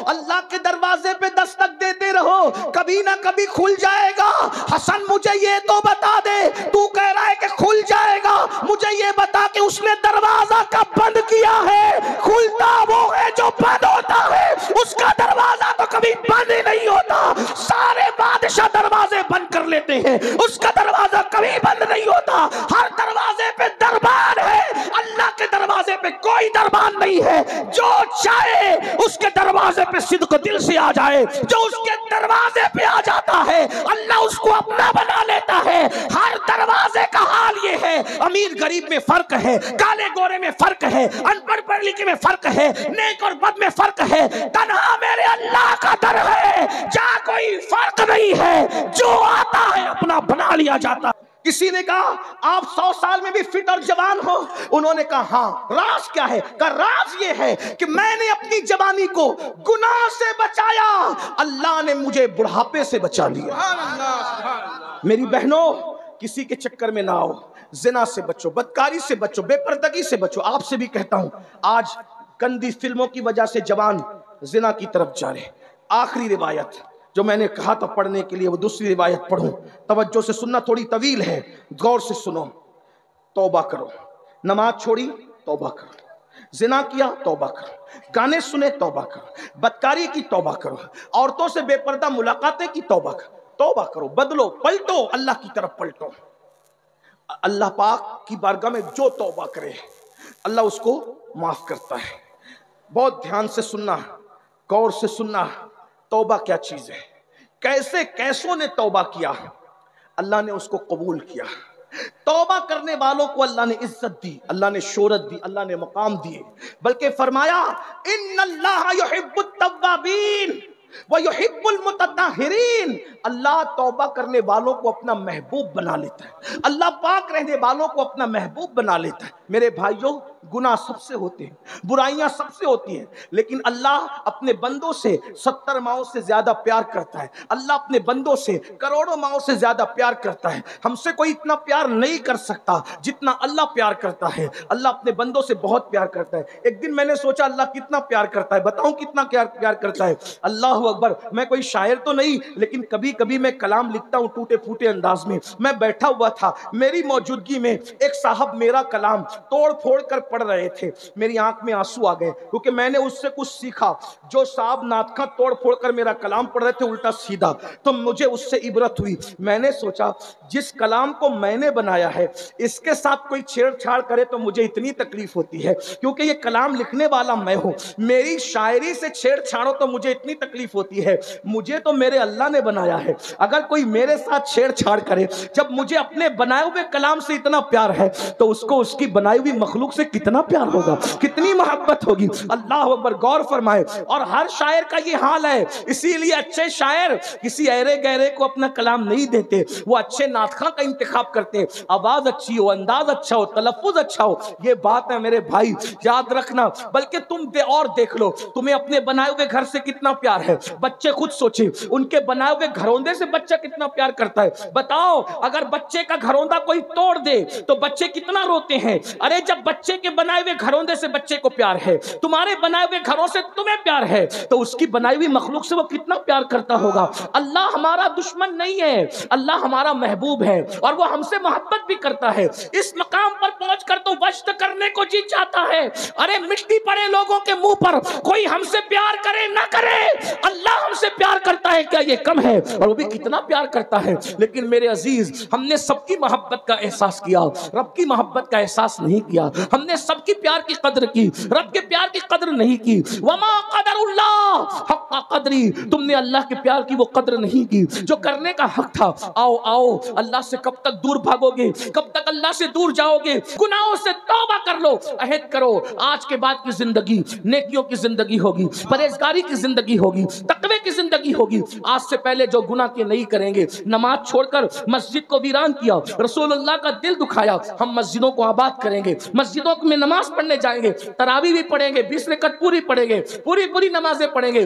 اللہ کے دروازے پہ دستک دیتے رہو، کبھی نہ کبھی کھل جائے گا۔ حسن مجھے یہ تو بتا دے، تو کہہ رہا ہے کہ کھل جائے گا، مجھے یہ بتا کہ اس نے دروازہ کب بند کیا ہے؟ کھلتا وہ ہے جو بند ہوتا ہے، اس کا دروازہ تو کبھی بند ہی نہیں ہوتا۔ سارے بادشاہ دروازے بند کر لیتے ہیں، اس کا دروازہ کبھی بند نہیں ہوتا۔ ہر دروازے پہ دربان ہے، اللہ کے دروازے پہ کوئی دربان نہیں ہے۔ جو چاہے اس کے دروازے پہ صدق دل سے آ جائے، جو اس کے دروازے پہ آ جاتا ہے اللہ اس کو اپنا بنا لیتا ہے۔ ہر دروازے کا حال یہ ہے، امیر غریب میں فرق ہے، کالے گورے میں فرق ہے، ان پڑھ پڑھ لکھے میں فرق ہے، نیک اور بد میں فرق ہے، تنہا میرے اللہ کا در ہے جہاں کوئی فرق نہیں ہے، جو آتا ہے اپنا بنا لیا جاتا ہے۔ کسی نے کہا آپ 100 سال میں بھی فٹ اور جوان ہو؟ انہوں نے کہا ہاں۔ راز کیا ہے؟ کہا راز یہ ہے کہ میں نے اپنی جوانی کو گناہ سے بچایا، اللہ نے مجھے بڑھاپے سے بچا لیا۔ میری بہنوں، کسی کے چکر میں نہ آؤ، زنا سے بچو، بدکاری سے بچو، بے پردگی سے بچو۔ آپ سے بھی کہتا ہوں، آج گندی فلموں کی وجہ سے جوان زنا کی طرف جا رہے۔ آخری روایت جو میں نے کہا تھا پڑھنے کے لیے، وہ دوسری روایت پڑھوں، توجہ سے سننا، تھوڑی طویل ہے، غور سے سنو۔ توبہ کرو، نماز چھوڑی توبہ کرو، زنا کیا توبہ کرو، گانے سنے توبہ کرو، بدکاری کی توبہ کرو، عورتوں سے بے پردہ ملاقاتیں کی توبہ کرو، توبہ کرو، بدلو، پلٹو، اللہ کی طرف پلٹو۔ اللہ پاک کی بارگاہ میں جو توبہ کرے اللہ اس کو معاف کرتا ہے۔ بہت دھیان سے سننا، غور سے سننا، توبہ کیا چیز ہے، کیسے کیسوں نے توبہ کیا، اللہ نے اس کو قبول کیا۔ توبہ کرنے والوں کو اللہ نے عزت دی، اللہ نے شہرت دی، اللہ نے مقام دیے، بلکہ فرمایا ان اللہ یحب التوابین وَيُحِبُّ الْمُتَطَّهِرِينَ۔ اللہ توبہ کرنے والوں کو اپنا محبوب بنا لیتا ہے، اللہ پاک رہنے والوں کو اپنا محبوب بنا لیتا ہے۔ میرے بھائیوں، گناہ سب سے ہوتے ہیں، برائیاں سب سے ہوتی ہیں، لیکن اللہ اپنے بندوں سے 70 ماؤں سے زیادہ پیار کرتا ہے۔ اللہ اپنے بندوں سے کروڑوں ماؤں سے زیادہ پیار کرتا ہے۔ ہم سے کوئی اتنا پیار نہیں کر سکتا جتنا اللہ پیار کرتا ہے۔ اللہ اپنے بندوں سے بہت پیار کرتا ہے۔ ایک دن میں نے سوچا اللہ کتنا پیار کرتا ہے، بتاؤں کتنا پیار کرتا ہے؟ اللہ اکبر، میں کوئی شاعر تو نہیں، لیکن کبھی کبھی میں کلام لکھتا ہوں ٹوٹے پھوٹے انداز میں۔ میں بیٹھا ہوا تھا، میری موجودگی میں ایک صاحب میرا کلام توڑ پھوڑ کر پڑھ رہے تھے، میری آنکھ میں آنسو آ گئے، کیونکہ میں نے اس سے کچھ سیکھا۔ جو صاحب نعت توڑ پھوڑ کر میرا کلام پڑھ رہے تھے الٹا سیدھا، تو مجھے اس سے عبرت ہوئی۔ میں نے سوچا جس کلام کو میں نے بنایا ہے اس کے ساتھ کوئی چھیڑ چھاڑ کرے تو مجھے اتنی تکلیف ہوتی ہے، کیونکہ یہ کلام لکھنے والا میں ہوں۔ میری شاعری سے چھیڑ چھاڑو تو مجھے اتنی تکلیف ہوتی ہے، مجھے تو میرے اللہ نے بنایا ہے، اگر کوئی میرے ساتھ چھیڑ چھاڑ کرے، جب مجھے اپنے بنائے ہوئے کلام سے اتنا پیار ہے تو اس کو اس کی بنائی ہوئی مخلوق سے کتنا پیار ہوگا، کتنی محبت ہوگی۔ اللہ اکبر، غور فرمائے۔ اور ہر شاعر کا یہ حال ہے، اسی لیے اچھے شاعر کسی ایرے گہرے کو اپنا کلام نہیں دیتے، وہ اچھے ناطخاں کا انتخاب کرتے، آواز اچھی ہو، انداز اچھا ہو، تلفظ اچھا ہو۔ یہ بات ہے میرے بھائی، یاد رکھنا۔ بلکہ تم اور دیکھ لو، تمہیں اپنے بنائے ہوئے گھر سے کتنا پیار ہے، بچے خود سوچیں، ان کے بنائے ہوئے گھروندے سے بچہ کتنا پیار کرتا ہے۔ بتاؤ، اگر بچے کا گھروندہ کوئی توڑ دے تو بچے کتنا روتے ہیں۔ ارے جب بچے کے بنائے ہوئے گھروندے سے بچے کو پیار ہے، تمہارے بنائے ہوئے گھروں سے تمہیں پیار ہے، تو اس کی بنائی ہوئی مخلوق سے وہ کتنا پیار کرتا ہوگا۔ اللہ ہمارا دشمن نہیں ہے، اللہ ہمارا محبوب ہے، اور وہ ہم سے محبت بھی کرتا ہے۔ اس مقام پر پہنچ کر تو وجد کرنے کو جی چاہتا ہے۔ ارے مٹی پڑے لوگوں کے منہ پر کوئی ہم سے پیار کرے نہ کرے، اللہ ہم سے پیار کرتا ہے، کیا یہ کم ہے؟ اور وہ بھی کتنا پیار کرتا ہے۔ لیکن میرے عزیز، ہم نے سب کی محبت کا احساس کیا، رب کی محبت کا احساس نہیں کیا۔ ہم نے سب کی پیار کی قدر کی، رب کے پیار کی قدر نہیں کی۔ وما قدر اللہ حق قدری، تم نے اللہ کے پیار کی وہ قدر نہیں کی جو کرنے کا حق تھا۔ آؤ آؤ، اللہ سے کب تک دور بھاگو گے؟ کب تک اللہ سے دور جاؤ گے؟ گناہوں سے توبہ کر لو، عہد کرو، آج کے بعد کی زندگی نیکیوں کی زندگی ہوگی، پرہیزگاری کی زندگی ہوگی، تقوی کی زندگی ہوگی۔ آج سے پہلے جو گناہ کے نہیں کریں گے، نماز چھوڑ کر مسجد کو ویران کیا، رسول اللہ کا دل دکھایا، ہم مسجدوں کو آباد کریں گے، مسجدوں میں نماز پڑھنے جائیں گے، تراویح بھی پڑھیں گے، 20 رکعت پوری پڑھیں گے، پوری نمازیں پڑھیں گے،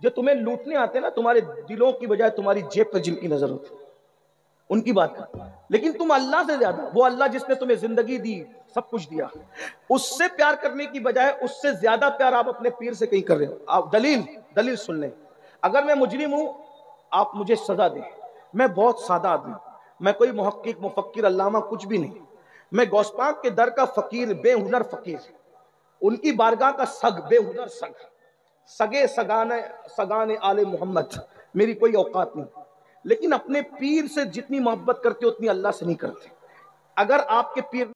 جو تمہیں لوٹنے آتے ہیں نا، تمہارے دلوں کی بجائے تمہاری جیب پر جن کی نظر ہوتی ہے ان کی بات کرتا. لیکن تم اللہ سے زیادہ، وہ اللہ جس نے تمہیں زندگی دی، سب کچھ دیا، اس سے پیار کرنے کی بجائے اس سے زیادہ پیار آپ اپنے پیر سے کہیں کر رہے ہو. آپ دلیل سن لیں. اگر میں مجرم ہوں آپ مجھے سزا دیں. میں بہت سادہ آدمی، میں کوئی محقق مفکر علامہ کچھ بھی نہیں. میں غوث پاک کے در کا فقیر، بے ہنر فقیر، ان کی بارگاہ کا سگ، بے ہنر سگ، سگے سگانے آل محمد. میری کوئی اوقات نہیں. لیکن اپنے پیر سے جتنی محبت کرتے اتنی اللہ سے نہیں کرتے. اگر آپ کے پیر